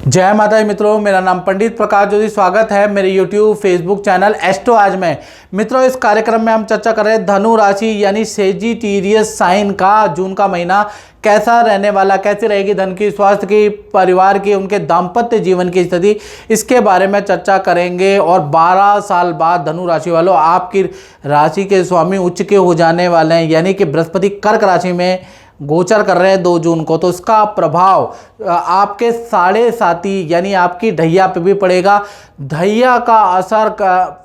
जय माता दी मित्रों, मेरा नाम पंडित प्रकाश ज्योति। स्वागत है मेरे YouTube फेसबुक चैनल एस्ट्रो आज में। मित्रों, इस कार्यक्रम में हम चर्चा कर रहे हैं धनु राशि यानी सेजिटेरियस साइन का जून का महीना कैसा रहने वाला, कैसी रहेगी धन की, स्वास्थ्य की, परिवार की, उनके दाम्पत्य जीवन की स्थिति, इसके बारे में चर्चा करेंगे। और 12 साल बाद धनु राशि वालों आपकी राशि के स्वामी उच्च के हो जाने वाले हैं, यानी कि बृहस्पति कर्क राशि में गोचर कर रहे हैं 2 जून को। तो इसका प्रभाव आपके 7.5 यानी आपकी ढैया पे भी पड़ेगा। ढैया का असर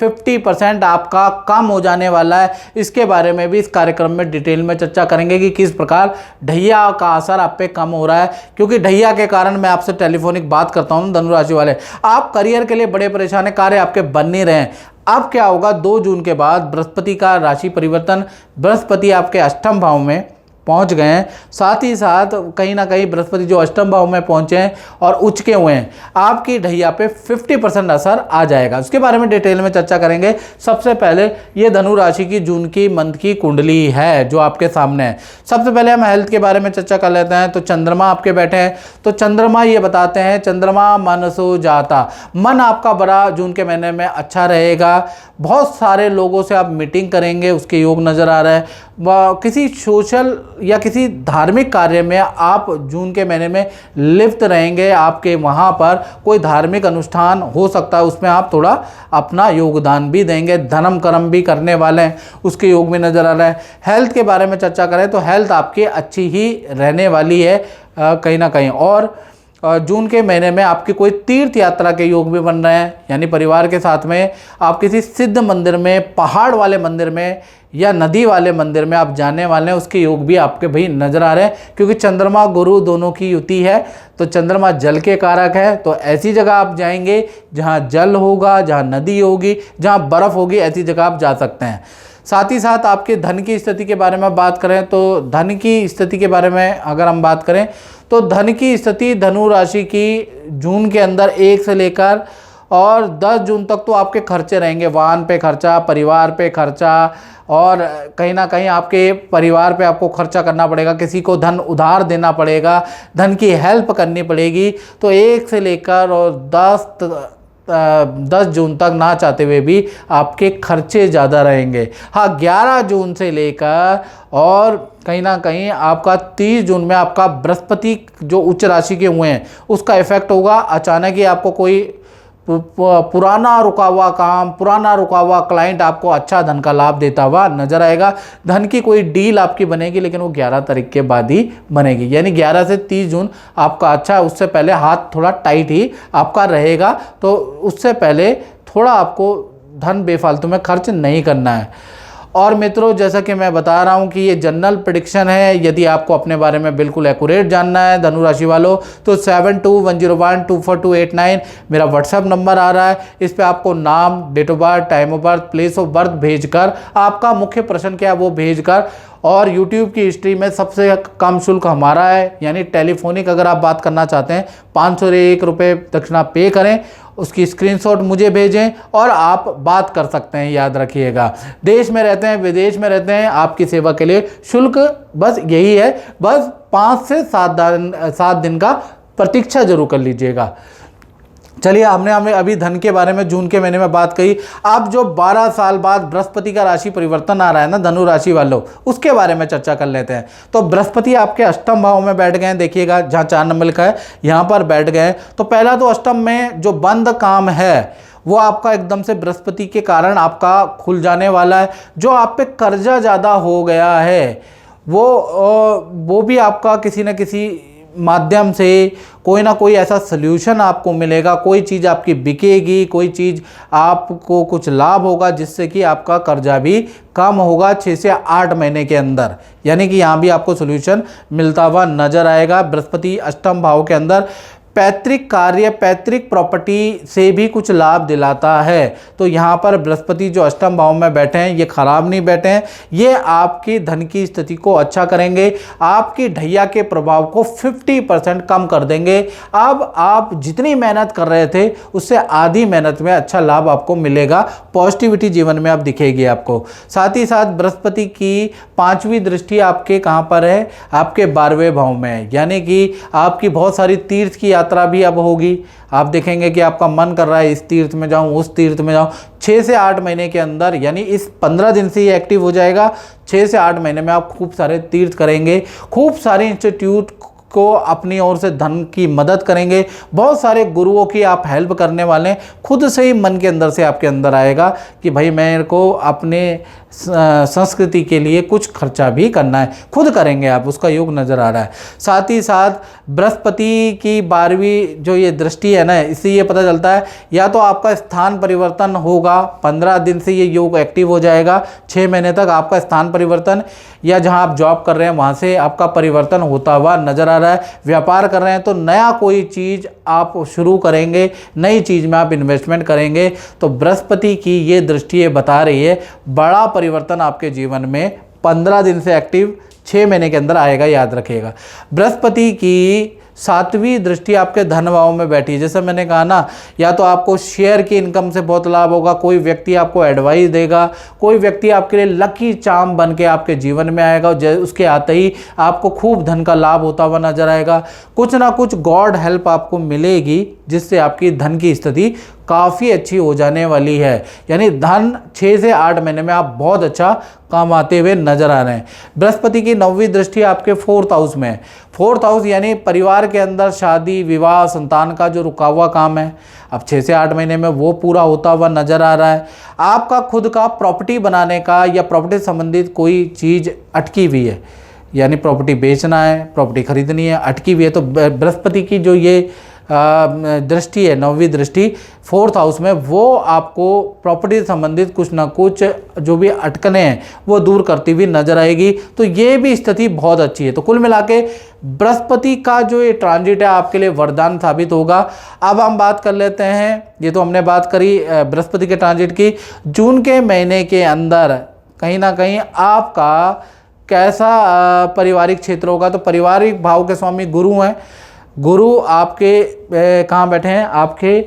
50% आपका कम हो जाने वाला है। इसके बारे में भी इस कार्यक्रम में डिटेल में चर्चा करेंगे कि किस प्रकार ढैया का असर आप पे कम हो रहा है, क्योंकि ढैया के कारण मैं आपसे टेलीफोनिक बात करता हूँ। धनु राशि वाले, आप करियर के लिए बड़े परेशान हैं, कार्य आपके बन नहीं रहे हैं। अब क्या होगा, 2 जून के बाद बृहस्पति का राशि परिवर्तन, बृहस्पति आपके अष्टम भाव में पहुंच गए हैं। साथ ही साथ कहीं ना कहीं बृहस्पति जो अष्टम भाव में पहुंचे हैं और उच्च के हुए हैं, आपकी ढैया पे 50% असर आ जाएगा। उसके बारे में डिटेल में चर्चा करेंगे। सबसे पहले ये धनु राशि की जून की मंथ की कुंडली है जो आपके सामने है। सबसे पहले हम हेल्थ के बारे में चर्चा कर लेते हैं। तो चंद्रमा आपके बैठे हैं, तो चंद्रमा ये बताते हैं, चंद्रमा मनसो जाता, मन आपका बड़ा जून के महीने में अच्छा रहेगा। बहुत सारे लोगों से आप मीटिंग करेंगे, उसके योग नज़र आ रहा है। किसी सोशल या किसी धार्मिक कार्य में आप जून के महीने में लिप्त रहेंगे। आपके वहाँ पर कोई धार्मिक अनुष्ठान हो सकता है, उसमें आप थोड़ा अपना योगदान भी देंगे। धर्म कर्म भी करने वाले हैं, उसके योग में नज़र आ रहा है। हेल्थ के बारे में चर्चा करें तो हेल्थ आपकी अच्छी ही रहने वाली है कहीं ना कहीं। और जून के महीने में आपकी कोई तीर्थ यात्रा के योग भी बन रहे हैं, यानी परिवार के साथ में आप किसी सिद्ध मंदिर में, पहाड़ वाले मंदिर में या नदी वाले मंदिर में आप जाने वाले हैं। उसके योग भी आपके भाई नज़र आ रहे हैं, क्योंकि चंद्रमा गुरु दोनों की युति है। तो चंद्रमा जल के कारक है, तो ऐसी जगह आप जाएंगे जहाँ जल होगा, जहाँ नदी होगी, जहाँ बर्फ़ होगी, ऐसी जगह आप जा सकते हैं। साथ ही साथ आपके धन की स्थिति के बारे में बात करें तो धन की स्थिति के बारे में अगर हम बात करें तो धन की स्थिति धनु राशि की जून के अंदर 1 से लेकर और 10 जून तक तो आपके खर्चे रहेंगे। वाहन पे खर्चा, परिवार पे खर्चा, और कहीं ना कहीं आपके परिवार पे आपको खर्चा करना पड़ेगा, किसी को धन उधार देना पड़ेगा, धन की हेल्प करनी पड़ेगी। तो 1 से लेकर और 10 जून तक ना चाहते हुए भी आपके खर्चे ज़्यादा रहेंगे। हाँ, 11 जून से लेकर और कहीं ना कहीं आपका 30 जून में आपका बृहस्पति जो उच्च राशि के हुए हैं उसका इफेक्ट होगा। अचानक ही आपको कोई पुराना रुका हुआ काम, पुराना रुका हुआ क्लाइंट आपको अच्छा धन का लाभ देता हुआ नजर आएगा। धन की कोई डील आपकी बनेगी, लेकिन वो 11 तारीख के बाद ही बनेगी, यानी 11 से 30 जून आपका अच्छा है। उससे पहले हाथ थोड़ा टाइट ही आपका रहेगा, तो उससे पहले थोड़ा आपको धन बेफालतू में खर्च नहीं करना है। और मित्रों, जैसा कि मैं बता रहा हूं कि ये जनरल प्रेडिक्शन है। यदि आपको अपने बारे में बिल्कुल एक्यूरेट जानना है धनु राशि वालों, तो 7210124289 मेरा व्हाट्सएप नंबर आ रहा है। इस पे आपको नाम, date of birth, time of birth, place of birth भेजकर, आपका मुख्य प्रश्न क्या है वो भेजकर, और YouTube की हिस्ट्री में सबसे कम शुल्क हमारा है, यानी टेलीफोनिक अगर आप बात करना चाहते हैं 501 रुपये दक्षिणा पे करें, उसकी स्क्रीनशॉट मुझे भेजें और आप बात कर सकते हैं। याद रखिएगा, देश में रहते हैं, विदेश में रहते हैं, आपकी सेवा के लिए शुल्क बस यही है। बस 5 से 7 दिन का प्रतीक्षा जरूर कर लीजिएगा। चलिए, हमने अभी धन के बारे में जून के महीने में बात कही। अब जो 12 साल बाद बृहस्पति का राशि परिवर्तन आ रहा है ना धनु राशि वालों, उसके बारे में चर्चा कर लेते हैं। तो बृहस्पति आपके अष्टम भाव में बैठ गए हैं, देखिएगा जहाँ 4 नंबर लिखा है यहाँ पर बैठ गए हैं। तो पहला तो अष्टम में जो बंद काम है वो आपका एकदम से बृहस्पति के कारण आपका खुल जाने वाला है। जो आप पे कर्जा ज़्यादा हो गया है वो भी आपका किसी न किसी माध्यम से कोई ना कोई ऐसा सल्यूशन आपको मिलेगा। कोई चीज़ आपकी बिकेगी, कोई चीज़ आपको कुछ लाभ होगा जिससे कि आपका कर्जा भी कम होगा 6 से 8 महीने के अंदर, यानी कि यहाँ भी आपको सल्यूशन मिलता हुआ नजर आएगा। बृहस्पति अष्टम भाव के अंदर पैतृक कार्य, पैतृक प्रॉपर्टी से भी कुछ लाभ दिलाता है। तो यहाँ पर बृहस्पति जो अष्टम भाव में बैठे हैं ये खराब नहीं बैठे हैं, ये आपकी धन की स्थिति को अच्छा करेंगे, आपकी ढैया के प्रभाव को 50% कम कर देंगे। अब आप जितनी मेहनत कर रहे थे उससे आधी मेहनत में अच्छा लाभ आपको मिलेगा, पॉजिटिविटी जीवन में अब दिखेगी आपको। साथ ही साथ बृहस्पति की पांचवी दृष्टि आपके कहाँ पर है, आपके 12वें भाव में है, यानी कि आपकी बहुत सारी तीर्थ की यात्रा भी अब होगी। आप देखेंगे कि आपका मन कर रहा है इस तीर्थ में जाऊं, उस तीर्थ में जाऊं। 6 से 8 महीने के अंदर, यानी इस 15 दिन से ये एक्टिव हो जाएगा, 6 से 8 महीने में आप खूब सारे तीर्थ करेंगे, खूब सारे इंस्टीट्यूट को अपनी ओर से धन की मदद करेंगे, बहुत सारे गुरुओं की आप हेल्प करने वाले हैं। खुद से ही मन के अंदर से आपके अंदर आएगा कि भाई मेरे को अपने संस्कृति के लिए कुछ खर्चा भी करना है, खुद करेंगे आप, उसका योग नज़र आ रहा है। साथ ही साथ बृहस्पति की 12वीं जो ये दृष्टि है ना, इससे ये पता चलता है या तो आपका स्थान परिवर्तन होगा, 15 दिन से ये योग एक्टिव हो जाएगा, 6 महीने तक आपका स्थान परिवर्तन, या जहां आप जॉब कर रहे हैं वहां से आपका परिवर्तन होता हुआ नज़र आ रहा है। व्यापार कर रहे हैं तो नया कोई चीज़ आप शुरू करेंगे, नई चीज़ में आप इन्वेस्टमेंट करेंगे। तो बृहस्पति की ये दृष्टि ये बता रही है बड़ा परिवर्तन आपके जीवन में 15 दिन से एक्टिव 6 महीने के अंदर आएगा, याद रखिएगा। बृहस्पति की 7वीं दृष्टि आपके धन भाव में बैठी है। जैसे मैंने कहा ना, या तो आपको शेयर की इनकम से बहुत लाभ होगा, कोई व्यक्ति आपको एडवाइस देगा, कोई व्यक्ति आपके लिए लकी चार्म बन के आपके जीवन में आएगा, उसके आते ही आपको खूब धन का लाभ होता हुआ नजर आएगा। कुछ ना कुछ गॉड हेल्प आपको मिलेगी जिससे आपकी धन की स्थिति काफ़ी अच्छी हो जाने वाली है, यानी धन 6 से 8 महीने में आप बहुत अच्छा कमाते हुए नजर आ रहे हैं। बृहस्पति की 9वीं दृष्टि आपके 4th हाउस में है। 4th हाउस यानी परिवार के अंदर शादी विवाह संतान का जो रुका हुआ काम है, अब 6 से 8 महीने में वो पूरा होता हुआ नजर आ रहा है। आपका खुद का प्रॉपर्टी बनाने का या प्रॉपर्टी संबंधित कोई चीज़ अटकी हुई है, यानी प्रॉपर्टी बेचना है, प्रॉपर्टी खरीदनी है, अटकी हुई है, तो बृहस्पति की जो ये दृष्टि है, 9वीं दृष्टि 4th हाउस में, वो आपको प्रॉपर्टी से संबंधित कुछ ना कुछ जो भी अटकने हैं वो दूर करती हुई नजर आएगी। तो ये भी स्थिति बहुत अच्छी है। तो कुल मिला के बृहस्पति का जो ये ट्रांजिट है आपके लिए वरदान साबित होगा। अब हम बात कर लेते हैं, ये तो हमने बात करी बृहस्पति के ट्रांजिट की। जून के महीने के अंदर कहीं ना कहीं आपका कैसा पारिवारिक क्षेत्र होगा, तो पारिवारिक भाव के स्वामी गुरु हैं। गुरु आपके कहाँ बैठे हैं, आपके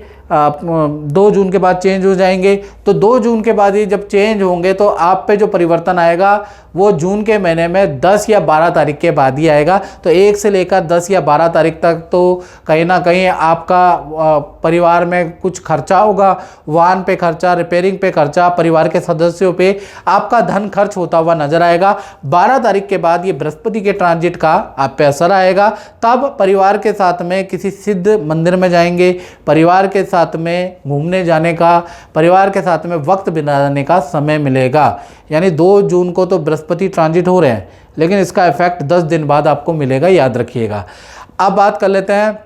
2 जून के बाद चेंज हो जाएंगे। तो 2 जून के बाद ही जब चेंज होंगे तो आप पे जो परिवर्तन आएगा वो जून के महीने में 10 या 12 तारीख के बाद ही आएगा। तो 1 से लेकर 10 या 12 तारीख तक तो कहीं ना कहीं आपका परिवार में कुछ खर्चा होगा, वाहन पे खर्चा, रिपेयरिंग पे खर्चा, परिवार के सदस्यों पे आपका धन खर्च होता हुआ नजर आएगा। 12 तारीख के बाद ये बृहस्पति के ट्रांजिट का आप पे असर आएगा। तब परिवार के साथ में किसी सिद्ध मंदिर में जाएंगे, परिवार के साथ में घूमने जाने का, परिवार के साथ में वक्त बिताने का समय मिलेगा। यानी 2 जून को तो बृहस्पति ट्रांजिट हो रहे हैं, लेकिन इसका इफेक्ट 10 दिन बाद आपको मिलेगा, याद रखिएगा। अब बात कर लेते हैं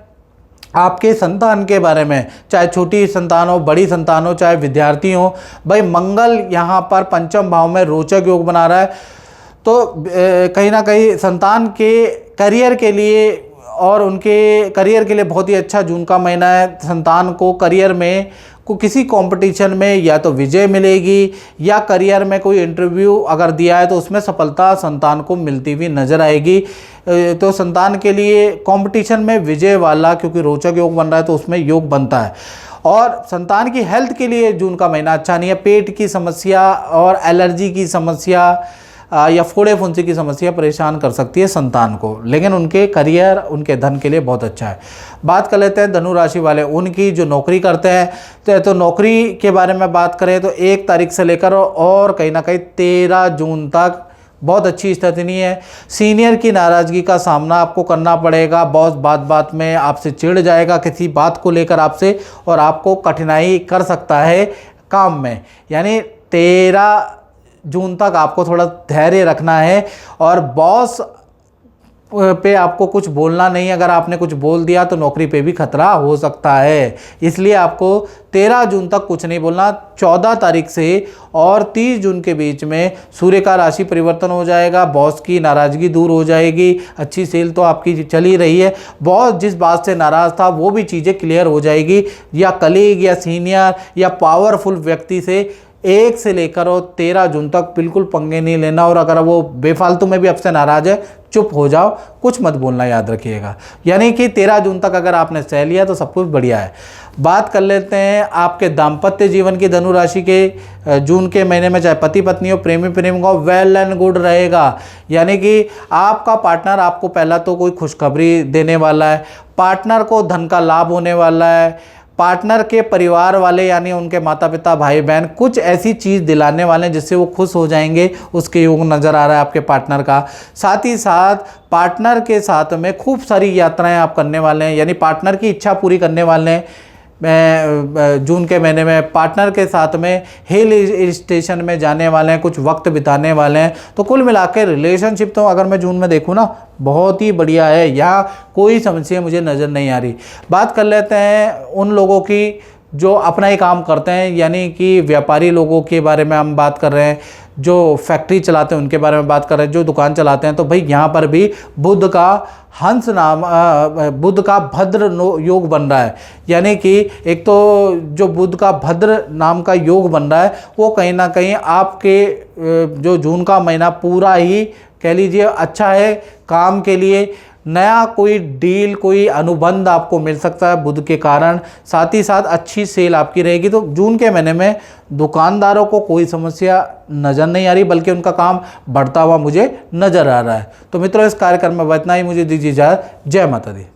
आपके संतान के बारे में, चाहे छोटी संतान हो, बड़ी संतान हो, चाहे विद्यार्थी हो। भाई मंगल यहाँ पर 5म भाव में रोचक योग बना रहा है, तो कहीं ना कहीं संतान के करियर के लिए और उनके करियर के लिए बहुत ही अच्छा जून का महीना है। संतान को करियर में किसी कंपटीशन में या तो विजय मिलेगी, या करियर में कोई इंटरव्यू अगर दिया है तो उसमें सफलता संतान को मिलती हुई नजर आएगी। तो संतान के लिए कंपटीशन में विजय वाला, क्योंकि रोचक योग बन रहा है तो उसमें योग बनता है। और संतान की हेल्थ के लिए जून का महीना अच्छा नहीं है। पेट की समस्या और एलर्जी की समस्या या फोड़े फुंसी की समस्या परेशान कर सकती है संतान को, लेकिन उनके करियर, उनके धन के लिए बहुत अच्छा है। बात कर लेते हैं धनु राशि वाले, उनकी जो नौकरी करते हैं, तो नौकरी के बारे में बात करें तो 1 तारीख से लेकर और कहीं ना कहीं 13 जून तक बहुत अच्छी स्थिति नहीं है। सीनियर की नाराज़गी का सामना आपको करना पड़ेगा। बॉस बात बात में आपसे चिढ़ जाएगा किसी बात को लेकर आपसे, और आपको कठिनाई कर सकता है काम में। यानी 13 जून तक आपको थोड़ा धैर्य रखना है, और बॉस पे आपको कुछ बोलना नहीं। अगर आपने कुछ बोल दिया तो नौकरी पे भी खतरा हो सकता है, इसलिए आपको 13 जून तक कुछ नहीं बोलना। 14 तारीख से और 30 जून के बीच में सूर्य का राशि परिवर्तन हो जाएगा, बॉस की नाराज़गी दूर हो जाएगी। अच्छी सेल तो आपकी चल ही रही है, बॉस जिस बात से नाराज़ था वो भी चीज़ें क्लियर हो जाएगी, या कलीग या सीनियर या पावरफुल व्यक्ति से 1 से लेकर और 13 जून तक बिल्कुल पंगे नहीं लेना। और अगर वो बेफालतू में भी आपसे नाराज़ है चुप हो जाओ, कुछ मत बोलना, याद रखिएगा। यानी कि 13 जून तक अगर आपने सह लिया तो सब कुछ बढ़िया है। बात कर लेते हैं आपके दाम्पत्य जीवन की धनु राशि के जून के महीने में, चाहे पति पत्नी हो, प्रेमी प्रेमिका हो, वेल एंड गुड रहेगा। यानी कि आपका पार्टनर आपको पहला तो कोई खुशखबरी देने वाला है, पार्टनर को धन का लाभ होने वाला है, पार्टनर के परिवार वाले यानी उनके माता पिता भाई बहन कुछ ऐसी चीज़ दिलाने वाले हैं जिससे वो खुश हो जाएंगे, उसके योग नज़र आ रहा है आपके पार्टनर का। साथ ही साथ पार्टनर के साथ में खूब सारी यात्राएं आप करने वाले हैं, यानी पार्टनर की इच्छा पूरी करने वाले हैं। जून के महीने में पार्टनर के साथ में हिल स्टेशन में जाने वाले हैं, कुछ वक्त बिताने वाले हैं। तो कुल मिलाकर रिलेशनशिप तो अगर मैं जून में देखूँ ना, बहुत ही बढ़िया है, यहाँ कोई समस्या मुझे नज़र नहीं आ रही। बात कर लेते हैं उन लोगों की जो अपना ही काम करते हैं, यानी कि व्यापारी लोगों के बारे में हम बात कर रहे हैं, जो फैक्ट्री चलाते हैं उनके बारे में बात कर रहे हैं, जो दुकान चलाते हैं। तो भाई यहाँ पर भी बुध का हंस नाम बुध का भद्र योग बन रहा है। यानी कि एक तो जो बुध का भद्र नाम का योग बन रहा है वो कहीं ना कहीं आपके जो जून का महीना पूरा ही कह लीजिए अच्छा है काम के लिए। नया कोई डील, कोई अनुबंध आपको मिल सकता है बुध के कारण। साथ ही साथ अच्छी सेल आपकी रहेगी। तो जून के महीने में दुकानदारों को कोई समस्या नज़र नहीं आ रही, बल्कि उनका काम बढ़ता हुआ मुझे नज़र आ रहा है। तो मित्रों, इस कार्यक्रम में इतना ही, मुझे दीजिए इजाज़त। जय माता दी।